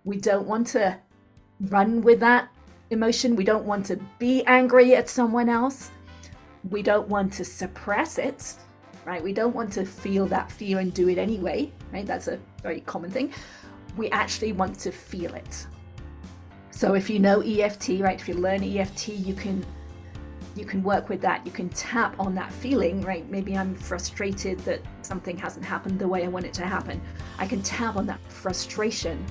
We don't want to run with that emotion. We don't want to be angry at someone else. We don't want to suppress it, right? We don't want to feel that fear and do it anyway, right? That's a very common thing. We actually want to feel it. So if you know EFT, right, if you learn EFT, you can work with that. You can tap on that feeling, right? Maybe I'm frustrated that something hasn't happened the way I want it to happen. I can tap on that frustration,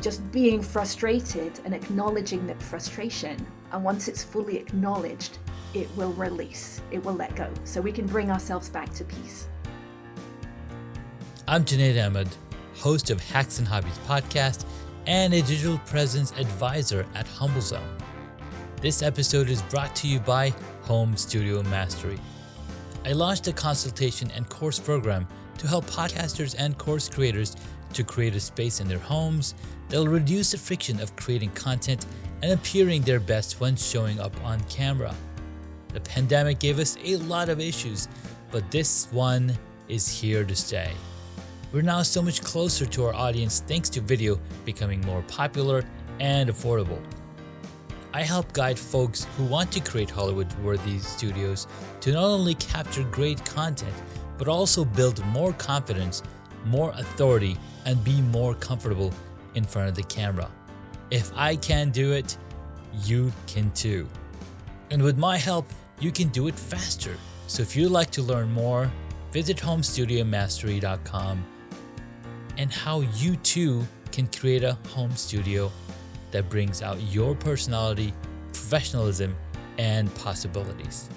just being frustrated and acknowledging that frustration. And once it's fully acknowledged, it will release, it will let go. So we can bring ourselves back to peace. I'm Junaid Ahmed, host of Hacks and Hobbies podcast and a digital presence advisor at HumbleZone. This episode is brought to you by Home Studio Mastery. I launched a consultation and course program to help podcasters and course creators to create a space in their homes that will reduce the friction of creating content and appearing their best when showing up on camera. The pandemic gave us a lot of issues, but this one is here to stay. We're now so much closer to our audience thanks to video becoming more popular and affordable. I help guide folks who want to create Hollywood-worthy studios to not only capture great content, but also build more confidence, more authority, and be more comfortable in front of the camera. If I can do it, you can too. And with my help, you can do it faster. So if you'd like to learn more, visit homestudiomastery.com and how you too can create a home studio that brings out your personality, professionalism, and possibilities.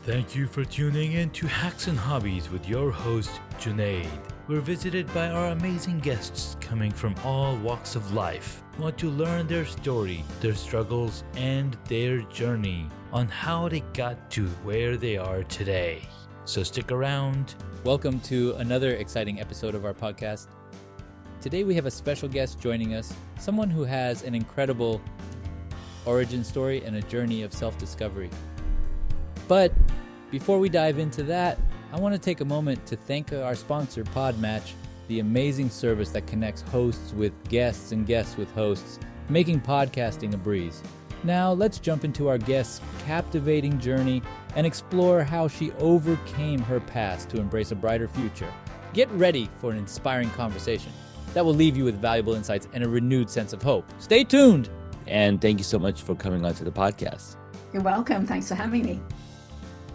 Thank you for tuning in to Hacks and Hobbies with your host, Junaid. We're visited by our amazing guests coming from all walks of life. We want to learn their story, their struggles, and their journey on how they got to where they are today. So stick around. Welcome to another exciting episode of our podcast. Today we have a special guest joining us, someone who has an incredible origin story and a journey of self-discovery. But before we dive into that, I want to take a moment to thank our sponsor, Podmatch, the amazing service that connects hosts with guests and guests with hosts, making podcasting a breeze. Now let's jump into our guest's captivating journey and explore how she overcame her past to embrace a brighter future. Get ready for an inspiring conversation that will leave you with valuable insights and a renewed sense of hope. Stay tuned! And thank you so much for coming on to the podcast. You're welcome. Thanks for having me.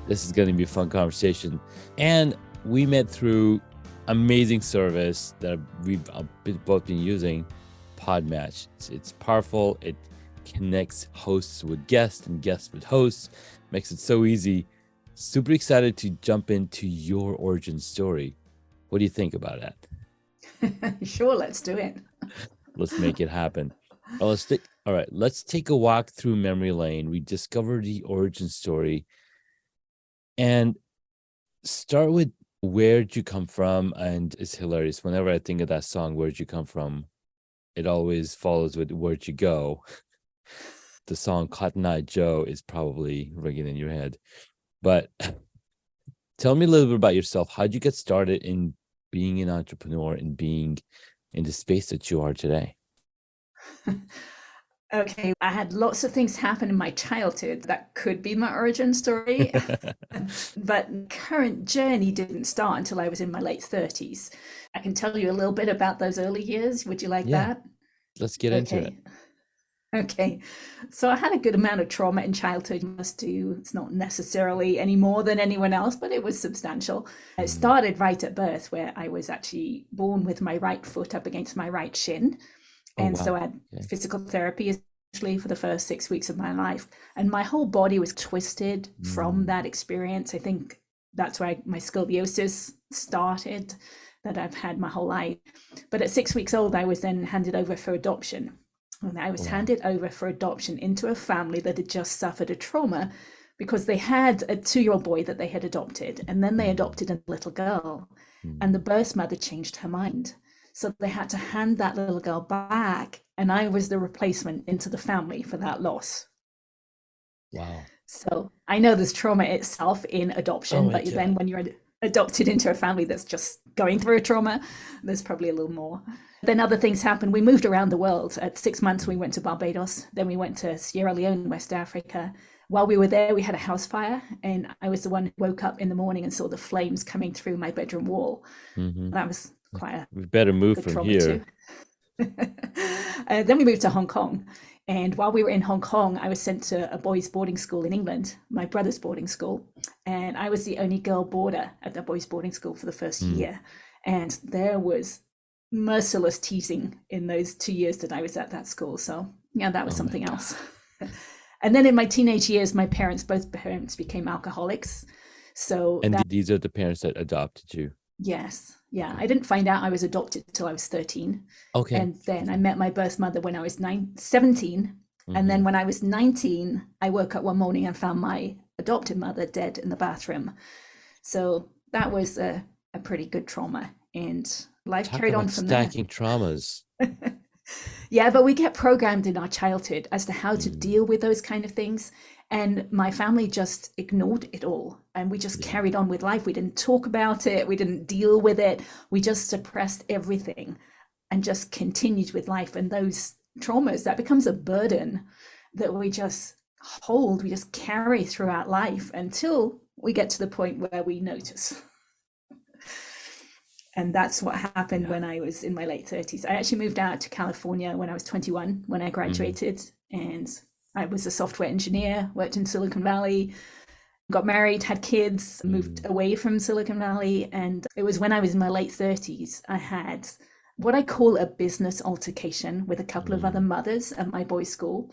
This is going to be a fun conversation. And we met through amazing service that we've both been using, Podmatch. It's powerful. It connects hosts with guests and guests with hosts. Makes it so easy. Super excited to jump into your origin story. What do you think about that? Sure, let's do it. Let's make it happen. All right, let's take a walk through memory lane. We discover the origin story and start with where'd you come from? And it's hilarious. Whenever I think of that song, Where'd You Come From? It always follows with Where'd You Go? The song Cotton Eye Joe is probably ringing in your head. But tell me a little bit about yourself. How'd you get started in being an entrepreneur and being in the space that you are today? Okay, I had lots of things happen in my childhood that could be my origin story, but current journey didn't start until I was in my late 30s. I can tell you a little bit about those early years. Would you like that? Let's get into it. Okay, so I had a good amount of trauma in childhood. Must do. It's not necessarily any more than anyone else, but it was substantial. It started right at birth, where I was actually born with my right foot up against my right shin. And so I had physical therapy essentially for the first 6 weeks of my life. And my whole body was twisted from that experience. I think that's where my scoliosis started, that I've had my whole life. But at 6 weeks old, I was then handed over for adoption. And I was handed over for adoption into a family that had just suffered a trauma because they had a 2-year-old boy that they had adopted. And then they adopted a little girl. And the birth mother changed her mind. So they had to hand that little girl back, and I was the replacement into the family for that loss. Wow. So I know there's trauma itself in adoption, but then when you're adopted into a family that's just going through a trauma. There's probably a little more. Then other things happened. We moved around the world. At 6 months, we went to Barbados. Then we went to Sierra Leone, West Africa. While we were there, we had a house fire, and I was the one who woke up in the morning and saw the flames coming through my bedroom wall. That was quite a We better move good from trauma here. too. Then we moved to Hong Kong. And while we were in Hong Kong, I was sent to a boys' boarding school in England, my brother's boarding school. And I was the only girl boarder at the boys' boarding school for the first year. And there was merciless teasing in those 2 years that I was at that school. So, yeah, that was something else. And then in my teenage years, both parents became alcoholics. So And these are the parents that adopted you. yes. Yeah. I didn't find out I was adopted until I was 13. Okay. And then I met my birth mother when I was 17. And then when I was 19, I woke up one morning and found my adopted mother dead in the bathroom. So that was a pretty good trauma. And life Talk carried on about from stacking traumas. Yeah, but we get programmed in our childhood as to how to deal with those kind of things. And my family just ignored it all. And we just carried on with life. We didn't talk about it. We didn't deal with it. We just suppressed everything and just continued with life. And those traumas, that becomes a burden that we just hold, we just carry throughout life until we get to the point where we notice. And that's what happened when I was in my late 30s. I actually moved out to California when I was 21, when I graduated. And I was a software engineer, worked in Silicon Valley, got married, had kids, moved away from Silicon Valley. And it was when I was in my late 30s, I had what I call a business altercation with a couple of other mothers at my boys' school.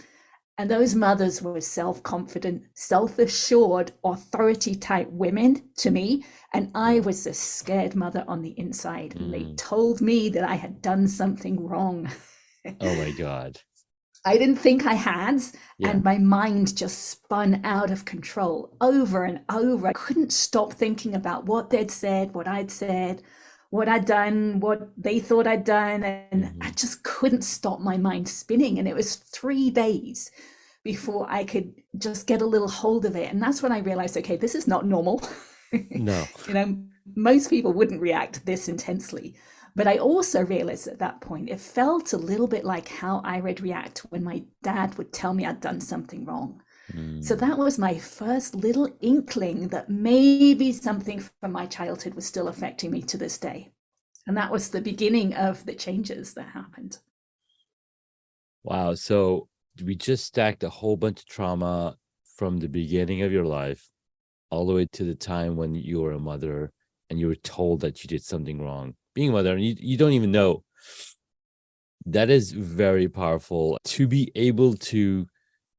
And those mothers were self-confident, self-assured, authority-type women to me. And I was a scared mother on the inside. And they told me that I had done something wrong. Oh my God. I didn't think I had. And my mind just spun out of control over and over. I couldn't stop thinking about what they'd said, what I'd said, what I'd done, what they thought I'd done. And I just couldn't stop my mind spinning. And it was 3 days before I could just get a little hold of it. And that's when I realized, okay, this is not normal. No. You know, most people wouldn't react this intensely. But I also realized at that point, it felt a little bit like how I would react when my dad would tell me I'd done something wrong. So that was my first little inkling that maybe something from my childhood was still affecting me to this day. And that was the beginning of the changes that happened. Wow. So we just stacked a whole bunch of trauma from the beginning of your life all the way to the time when you were a mother and you were told that you did something wrong. Being a mother, and you don't even know. That is very powerful to be able to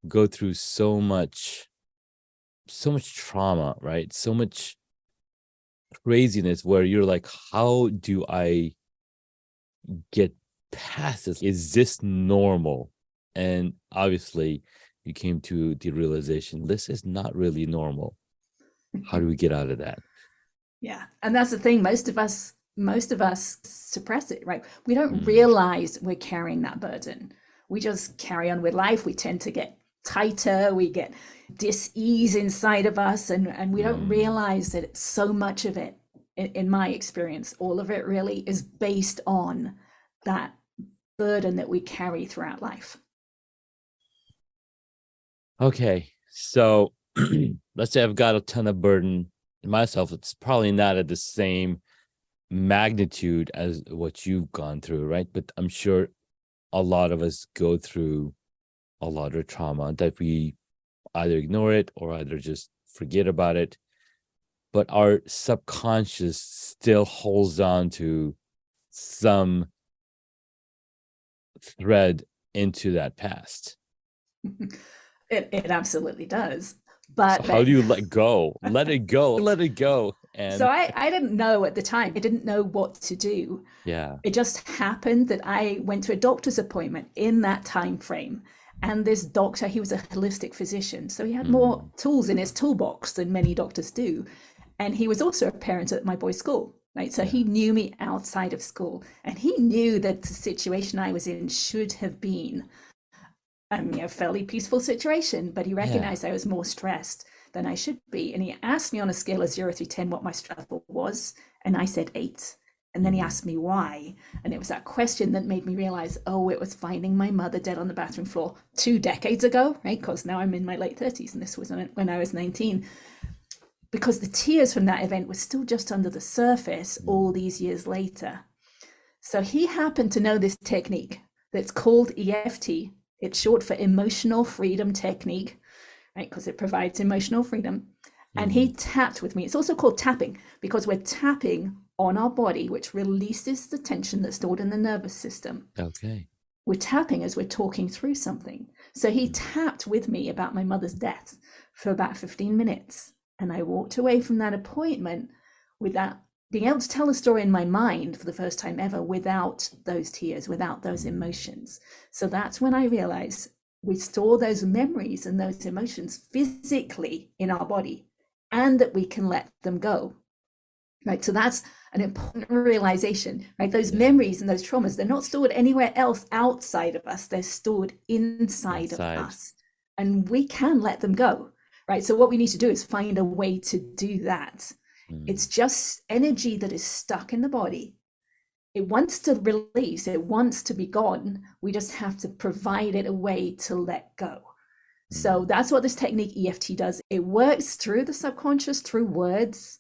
go through so much trauma, right? So much craziness where you're like, how do I get past this? Is this normal? And obviously you came to the realization, this is not really normal. How do we get out of that? Yeah. And that's the thing. Most of us suppress it, right? We don't realize we're carrying that burden. We just carry on with life. We tend to get tighter. We get dis-ease inside of us. And we don't realize that so much of it, in my experience, all of it really is based on that burden that we carry throughout life. Okay. So let's say I've got a ton of burden myself. It's probably not at the same magnitude as what you've gone through, right? But I'm sure a lot of us go through a lot of trauma that we either ignore it or either just forget about it. But our subconscious still holds on to some thread into that past. It absolutely does. But so how do you let go? Let it go. Let it go. And so I didn't know at the time. I didn't know what to do. Yeah. It just happened that I went to a doctor's appointment in that time frame. And this doctor, he was a holistic physician. So he had more tools in his toolbox than many doctors do. And he was also a parent at my boys' school, right? So he knew me outside of school. And he knew that the situation I was in should have been a fairly peaceful situation, but he recognized I was more stressed than I should be. And he asked me on a scale of 0 through 10 what my stress level was. And I said 8. And then he asked me why. And it was that question that made me realize, oh, it was finding my mother dead on the bathroom floor 2 decades ago, right? Because now I'm in my late 30s and this was when I was 19. Because the tears from that event were still just under the surface all these years later. So he happened to know this technique that's called EFT. It's short for emotional freedom technique, right? Because it provides emotional freedom. And he tapped with me. It's also called tapping because we're tapping on our body, which releases the tension that's stored in the nervous system. Okay. We're tapping as we're talking through something. So he tapped with me about my mother's death for about 15 minutes. And I walked away from that appointment without being able to tell the story in my mind for the first time ever without those tears, without those emotions. So that's when I realized we store those memories and those emotions physically in our body and that we can let them go. Right. So that's an important realization, right? Those memories and those traumas, they're not stored anywhere else outside of us. They're stored inside of us, and we can let them go. Right. So what we need to do is find a way to do that. It's just energy that is stuck in the body. It wants to release, it wants to be gone. We just have to provide it a way to let go. So that's what this technique EFT does. It works through the subconscious, through words,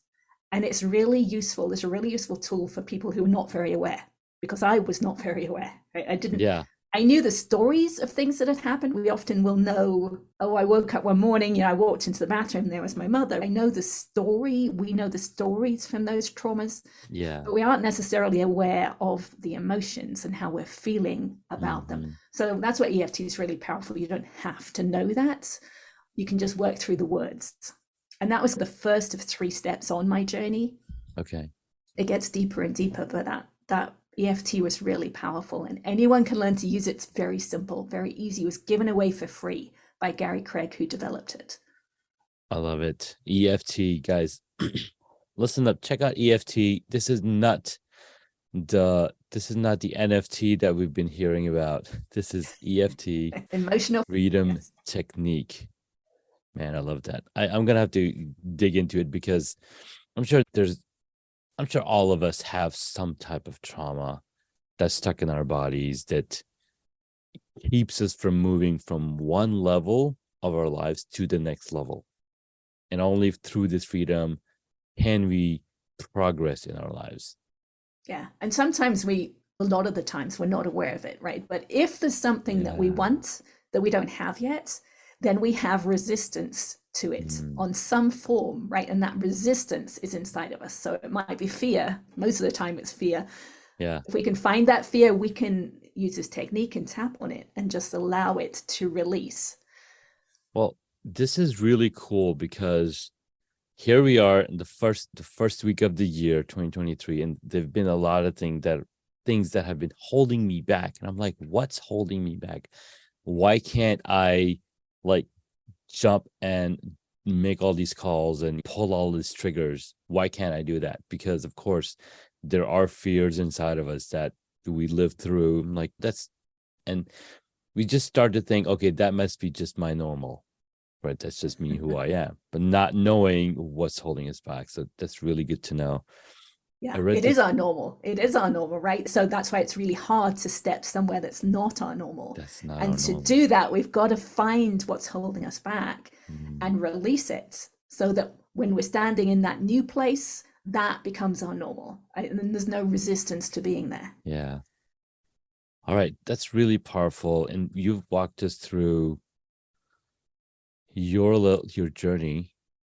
and it's really useful. It's a really useful tool for people who are not very aware, because I was not very aware. I knew the stories of things that had happened. We often will know, oh, I woke up one morning, I walked into the bathroom, and there was my mother. I know the story. We know the stories from those traumas. Yeah. But we aren't necessarily aware of the emotions and how we're feeling about them. So that's why EFT is really powerful. You don't have to know that. You can just work through the words. And that was the first of 3 steps on my journey. Okay. It gets deeper and deeper, but that EFT was really powerful, and anyone can learn to use it. It's very simple, very easy. It was given away for free by Gary Craig, who developed it. I love it. EFT, guys. Listen up. Check out EFT. This is not the NFT that we've been hearing about. This is EFT, Emotional freedom technique. Man, I love that. I'm gonna have to dig into it because I'm sure all of us have some type of trauma that's stuck in our bodies that keeps us from moving from one level of our lives to the next level. And only through this freedom can we progress in our lives. Yeah. And sometimes a lot of the times we're not aware of it, right? But if there's something that we want that we don't have yet, then we have resistance to it on some form, right? And that resistance is inside of us. So it might be fear. Most of the time it's fear. Yeah. If we can find that fear, we can use this technique and tap on it and just allow it to release. Well, this is really cool because here we are in the first week of the year 2023, and there've been a lot of things that have been holding me back. And I'm like, what's holding me back? Why can't I jump and make all these calls and pull all these triggers? Why can't I do that? Because of course there are fears inside of us that we live through, and we just start to think, okay, that must be just my normal, right? That's just me, who I am, but not knowing what's holding us back. So that's really good to know. Yeah, it is our normal. It is our normal, right? So that's why it's really hard to step somewhere that's not our normal. That's not and our to normal. do that, we've got to find what's holding us back and release it so that when we're standing in that new place, that becomes our normal. Right? And then there's no resistance to being there. Yeah. All right. That's really powerful. And you've walked us through your journey,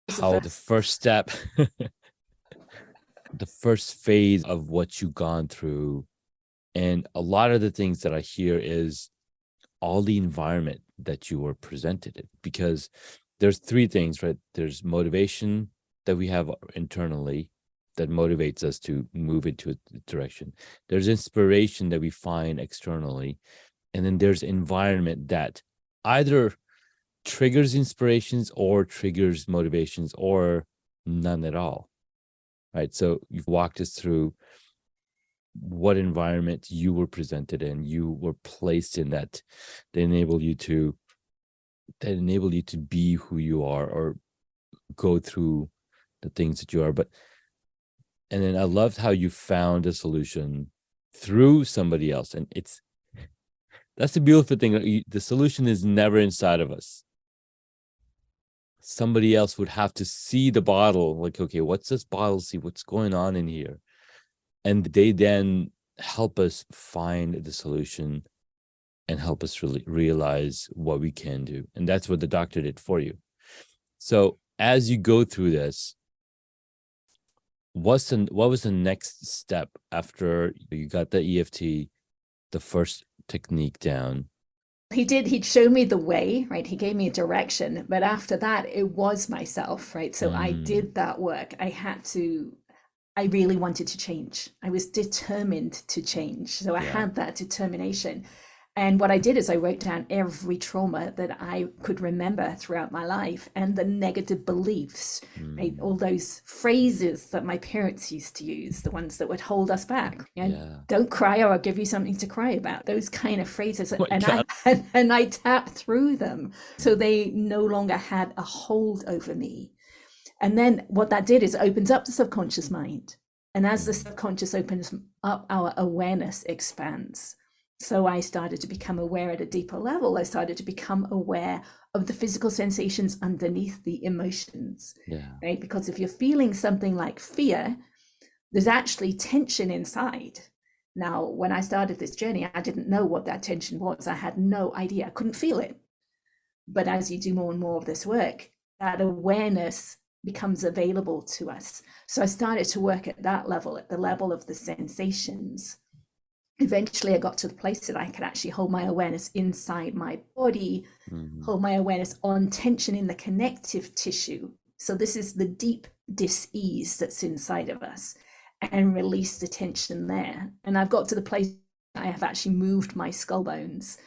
how the first step, the first phase of what you've gone through. And a lot of the things that I hear is all the environment that you were presented in, because there's 3 things, right? There's motivation that we have internally that motivates us to move into a direction. There's inspiration that we find externally. And then there's environment that either triggers inspirations or triggers motivations or none at all, right? So you've walked us through what environment you were presented in, you were placed in, that enable you to be who you are or go through the things that you are. But And then I loved how you found a solution through somebody else. And that's the beautiful thing. The solution is never inside of us. Somebody else would have to see the bottle, like, okay, what's this bottle? See what's going on in here. And they then help us find the solution and help us really realize what we can do. And that's what the doctor did for you. So as you go through this, what was the next step after you got the EFT, the first technique down? He'd show me the way, right? He gave me a direction, but after that, it was myself, right? So I did that work. I really wanted to change. I was determined to change. So I had that determination. And what I did is I wrote down every trauma that I could remember throughout my life and the negative beliefs, right? All those phrases that my parents used to use, the ones that would hold us back. Don't cry or I'll give you something to cry about. Those kind of phrases. And I tapped through them so they no longer had a hold over me. And then what that did is it opens up the subconscious mind. And as the subconscious opens up, our awareness expands. So I started to become aware at a deeper level. I started to become aware of the physical sensations underneath the emotions, right? Because if you're feeling something like fear, there's actually tension inside. Now, when I started this journey, I didn't know what that tension was. I had no idea. I couldn't feel it. But as you do more and more of this work, that awareness becomes available to us. So I started to work at that level, at the level of the sensations. Eventually I got to the place that I could actually hold my awareness inside my body, hold my awareness on tension in the connective tissue. So this is the deep dis-ease that's inside of us, and release the tension there. And I've got to the place I have actually moved my skull bones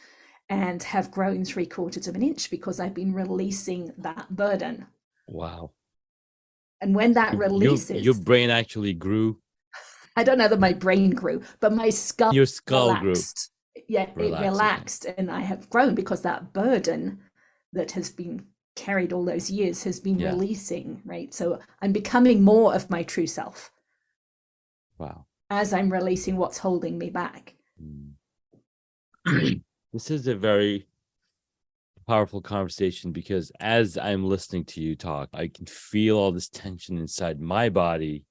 and have grown 3/4 of an inch because I've been releasing that burden. Wow. And when that releases, your brain actually grew. I don't know that my brain grew, but my skull, your skull relaxed. grew. Yeah, it relaxed, and I have grown because that burden that has been carried all those years has been releasing, right? So I'm becoming more of my true self. Wow. As I'm releasing what's holding me back. This is a very powerful conversation because as I'm listening to you talk, I can feel all this tension inside my body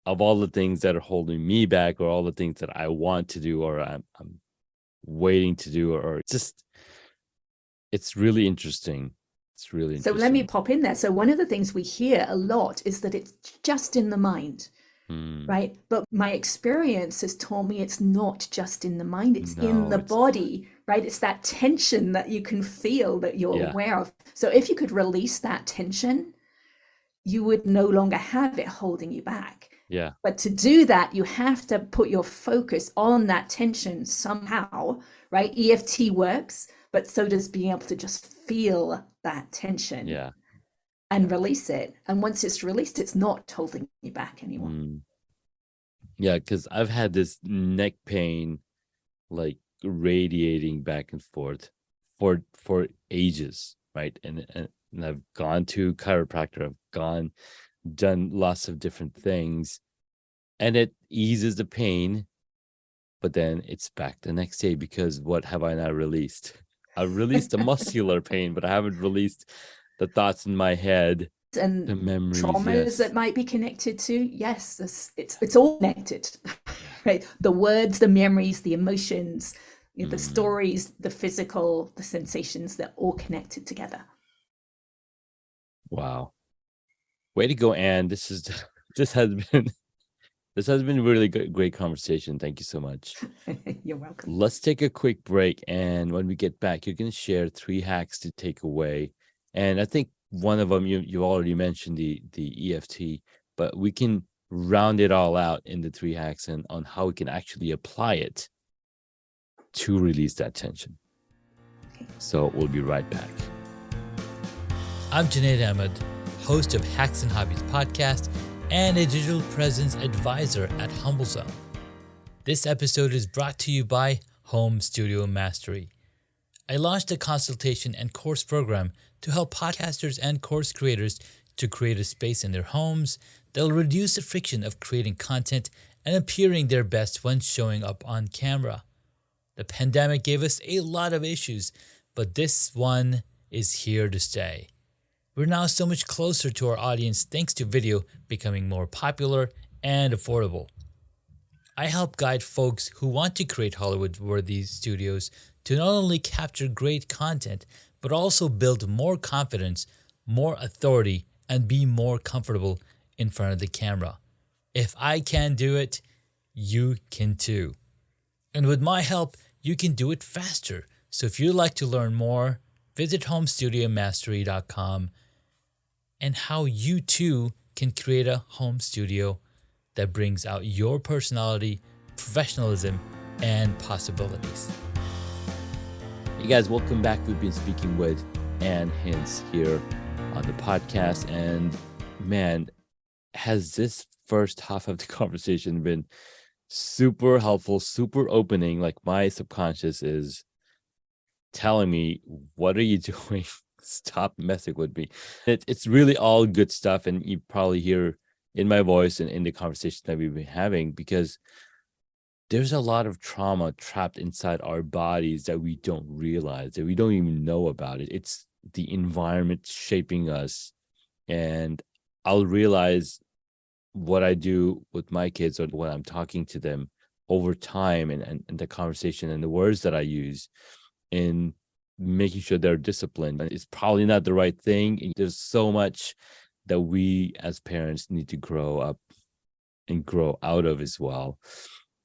of all the things that are holding me back, or all the things that I want to do, or I'm waiting to do, or it's really interesting. It's really interesting. So let me pop in there. So one of the things we hear a lot is that it's just in the mind, right? But my experience has taught me it's not just in the mind, it's in the body, right? It's that tension that you can feel, that you're aware of. So if you could release that tension, you would no longer have it holding you back. Yeah. But to do that, you have to put your focus on that tension somehow, right? EFT works, but so does being able to just feel that tension and release it. And once it's released, it's not holding you back anymore. Yeah, because I've had this neck pain, like radiating back and forth for ages, right? And I've gone to chiropractor, I've done lots of different things, and it eases the pain, but then it's back the next day because what have I not released? I've released the muscular pain, but I haven't released the thoughts in my head and the memories, traumas that might be connected to. Yes, it's all connected, right? The words, the memories, the emotions, the stories, the physical, the sensations, they're all connected together. Wow. Way to go, Anne. This has been a really great conversation. Thank you so much. You're welcome. Let's take a quick break, and when we get back, you're going to share 3 hacks to take away. And I think one of them you already mentioned, the EFT, but we can round it all out in the 3 hacks and on how we can actually apply it to release that tension. So we'll be right back. I'm Junaid Ahmed, host of Hacks and Hobbies podcast and a digital presence advisor at HumbleZone. This episode is brought to you by Home Studio Mastery. I launched a consultation and course program to help podcasters and course creators to create a space in their homes that'll reduce the friction of creating content and appearing their best when showing up on camera. The pandemic gave us a lot of issues, but this one is here to stay. We're now so much closer to our audience thanks to video becoming more popular and affordable. I help guide folks who want to create Hollywood-worthy studios to not only capture great content, but also build more confidence, more authority, and be more comfortable in front of the camera. If I can do it, you can too. And with my help, you can do it faster. So if you'd like to learn more, visit homestudiomastery.com and how you too can create a home studio that brings out your personality, professionalism, and possibilities. Hey guys, welcome back. We've been speaking with Hince here on the podcast. And man, has this first half of the conversation been super helpful, super opening. Like my subconscious is telling me, what are you doing? Stop messing with me. It's really all good stuff. And you probably hear in my voice and in the conversation that we've been having, because there's a lot of trauma trapped inside our bodies that we don't realize, that we don't even know about it. It's the environment shaping us. And I'll realize what I do with my kids or when I'm talking to them over time, and the conversation and the words that I use in making sure they're disciplined. It's probably not the right thing. There's so much that we as parents need to grow up and grow out of as well,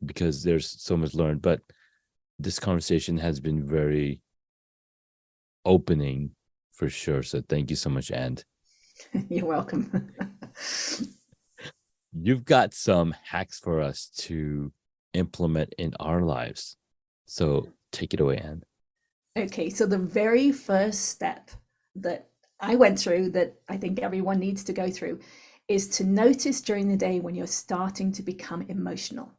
because there's so much learned. But this conversation has been very opening for sure. So thank you so much, And. You're welcome. You've got some hacks for us to implement in our lives. So take it away, Anne. Okay, so the very first step that I went through, that I think everyone needs to go through, is to notice during the day when you're starting to become emotional.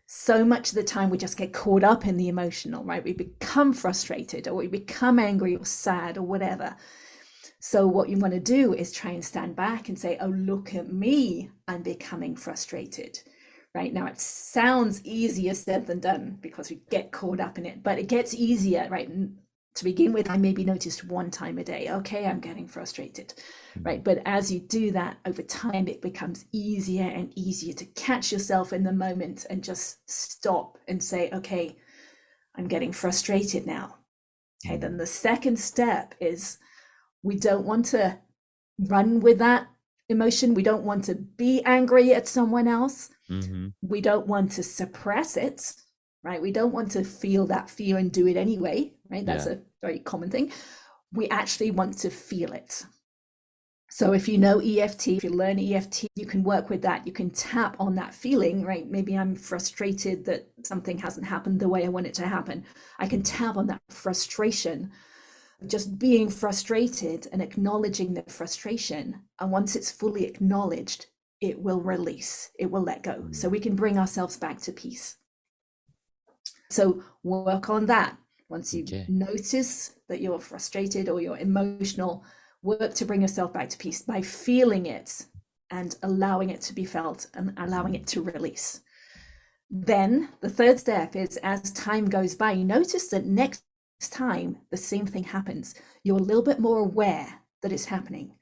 So much of the time we just get caught up in the emotional, right? We become frustrated, or we become angry or sad or whatever. So what you want to do is try and stand back and say, oh, look at me, I'm becoming frustrated. Right now, it sounds easier said than done because we get caught up in it, but it gets easier, right? To begin with, I maybe noticed one time a day, okay, I'm getting frustrated, right? But as you do that over time, it becomes easier and easier to catch yourself in the moment and just stop and say, okay, I'm getting frustrated now. Okay, then the second step is we don't want to run with that emotion. We don't want to be angry at someone else. We don't want to suppress it, right? We don't want to feel that fear and do it anyway, right? That's a very common thing. We actually want to feel it. So if you know EFT, if you learn EFT, you can work with that. You can tap on that feeling, right? Maybe I'm frustrated that something hasn't happened the way I want it to happen. I can tap on that frustration, just being frustrated and acknowledging the frustration. And once it's fully acknowledged, it will release, it will let go. So we can bring ourselves back to peace. So work on that. Once you notice that you're frustrated or you're emotional, work to bring yourself back to peace by feeling it and allowing it to be felt and allowing it to release. Then the third step is, as time goes by, you notice that next time the same thing happens, you're a little bit more aware that it's happening.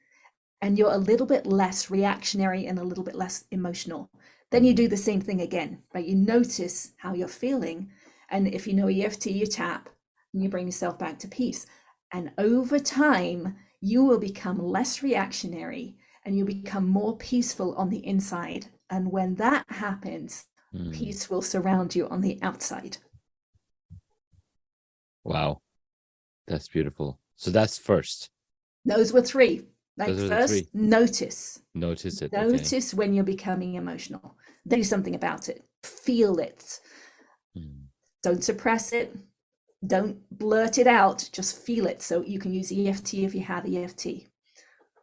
And you're a little bit less reactionary and a little bit less emotional. Then you do the same thing again, right? You notice how you're feeling. And if you know EFT, you tap and you bring yourself back to peace. And over time, you will become less reactionary and you become more peaceful on the inside. And when that happens, peace will surround you on the outside. Wow. That's beautiful. So that's first. Those were three. Like Those are the first, three. notice. Notice it. Notice when you're becoming emotional. Do something about it. Feel it. Don't suppress it. Don't blurt it out. Just feel it. So you can use EFT if you have EFT.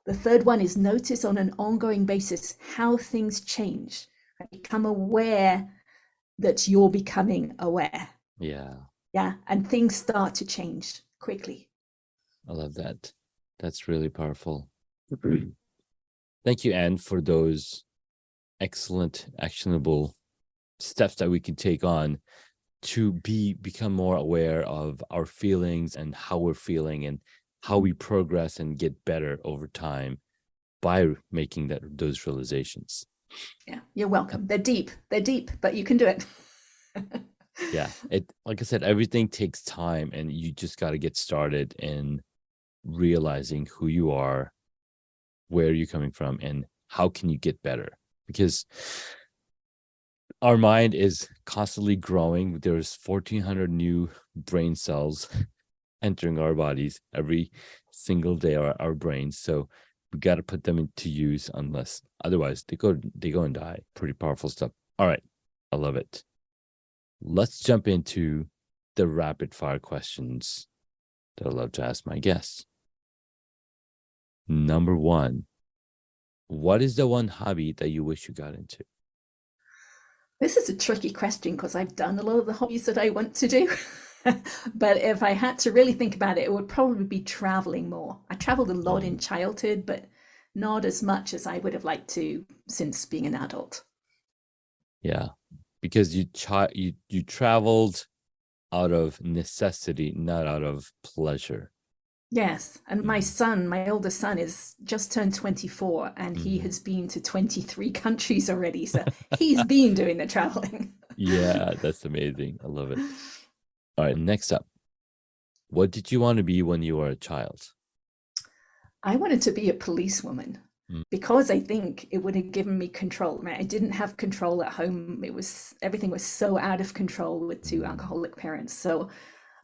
The third one is notice on an ongoing basis how things change. Become aware that you're becoming aware. Yeah. Yeah. And things start to change quickly. I love that. That's really powerful. Thank you, Anne, for those excellent, actionable steps that we can take on to become more aware of our feelings and how we're feeling and how we progress and get better over time by making those realizations. Yeah, you're welcome. They're deep, but you can do it. Yeah, like I said, everything takes time, and you just got to get started in realizing who you are, where you're coming from, and how can you get better, because our mind is constantly growing. There's 1,400 new brain cells entering our bodies every single day, our brains. So we got to put them into use, unless otherwise they go and die. Pretty powerful stuff. All right, I love it. Let's jump into the rapid fire questions that I love to ask my guests. Number 1, what is the one hobby that you wish you got into? This is a tricky question because I've done a lot of the hobbies that I want to do. But if I had to really think about it, it would probably be traveling more. I traveled a lot in childhood, but not as much as I would have liked to since being an adult. Yeah, because you traveled out of necessity, not out of pleasure. Yes, and my oldest son, is just turned 24, and he has been to 23 countries already. So he's been doing the traveling. Yeah, that's amazing. I love it. All right, next up. What did you want to be when you were a child? I wanted to be a policewoman because I think it would have given me control. I didn't have control at home. Everything was so out of control with 2 alcoholic parents. So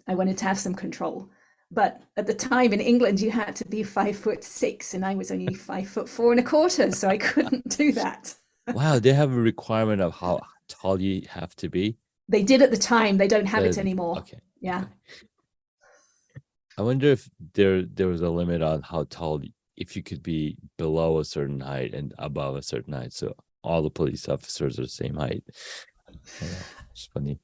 I wanted to have some control. But at the time in England, you had to be 5'6", and I was only 5'4.25", so I couldn't do that. Wow, they have a requirement of how tall you have to be. They did at the time. They don't have it anymore. Okay. Yeah. Okay. I wonder if there was a limit on how tall, if you could be below a certain height and above a certain height. So all the police officers are the same height. It's funny.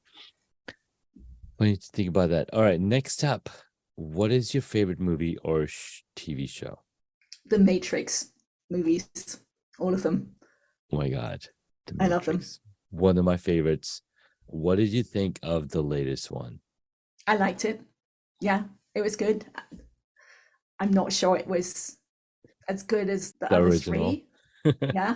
Funny to think about that. All right, next up. What is your favorite movie or TV show? The Matrix movies, all of them. Oh my God. I love them. One of my favorites. What did you think of the latest one? I liked it. Yeah, it was good. I'm not sure it was as good as the other original. 3. Yeah.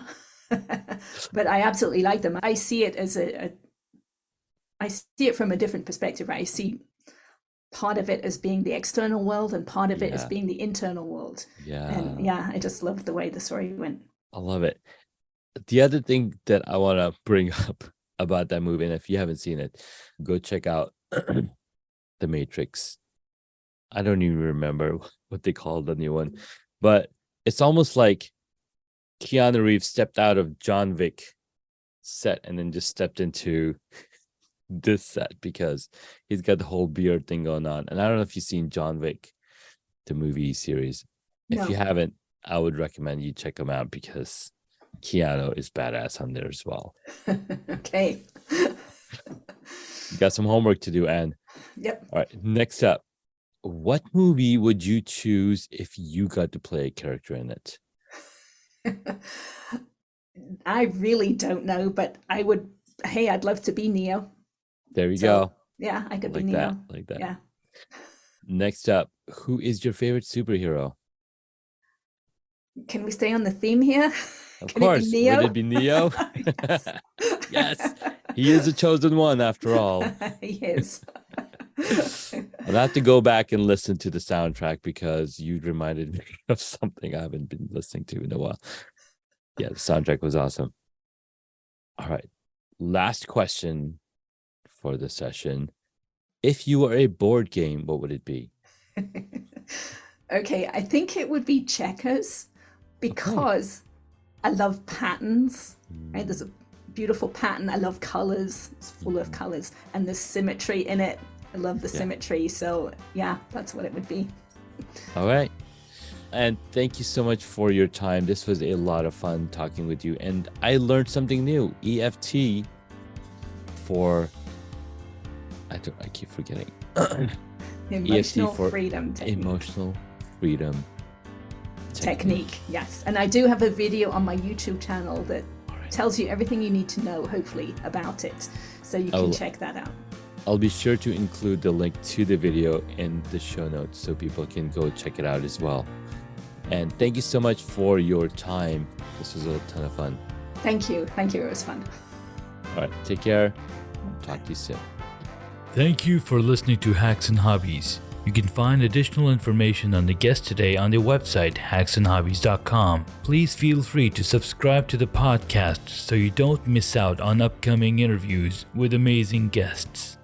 But I absolutely like them. I see it as I see it from a different perspective. Right? I see part of it as being the external world and part of it as being the internal world. Yeah. And I just loved the way the story went. I love it. The other thing that I want to bring up about that movie, and if you haven't seen it, go check out The Matrix. I don't even remember what they called the new one, but it's almost like Keanu Reeves stepped out of John Wick set and then just stepped into this set, because he's got the whole beard thing going on. And I don't know if you've seen John Wick, the movie series. No. If you haven't, I would recommend you check them out, because Keanu is badass on there as well. Okay. You got some homework to do, Anne. Yep. All right, next up. What movie would you choose if you got to play a character in it? I really don't know, but I'd love to be Neo. There you go. Yeah, I could Like be Neo. Like that. Yeah. Next up, who is your favorite superhero? Can we stay on the theme here? Of Can course. it be Neo? Would it be Neo? Yes. Yes. He is the chosen one after all. He is. I'll have to go back and listen to the soundtrack, because you reminded me of something I haven't been listening to in a while. Yeah, the soundtrack was awesome. All right. Last question for the session. If you were a board game, what would it be? Okay, I think it would be checkers, because I love patterns. Right? There's a beautiful pattern. I love colors. It's full of colors, and there's symmetry in it. I love the symmetry. So yeah, that's what it would be. All right. And thank you so much for your time. This was a lot of fun talking with you. And I learned something new. EFT for, I keep forgetting. Emotional EFT for freedom technique. Emotional freedom technique. Yes. And I do have a video on my YouTube channel that tells you everything you need to know, hopefully, about it. So you can check that out. I'll be sure to include the link to the video in the show notes so people can go check it out as well. And thank you so much for your time. This was a ton of fun. Thank you. Thank you. It was fun. All right. Take care. Talk to you soon. Thank you for listening to Hacks and Hobbies. You can find additional information on the guest today on their website, hacksandhobbies.com. Please feel free to subscribe to the podcast so you don't miss out on upcoming interviews with amazing guests.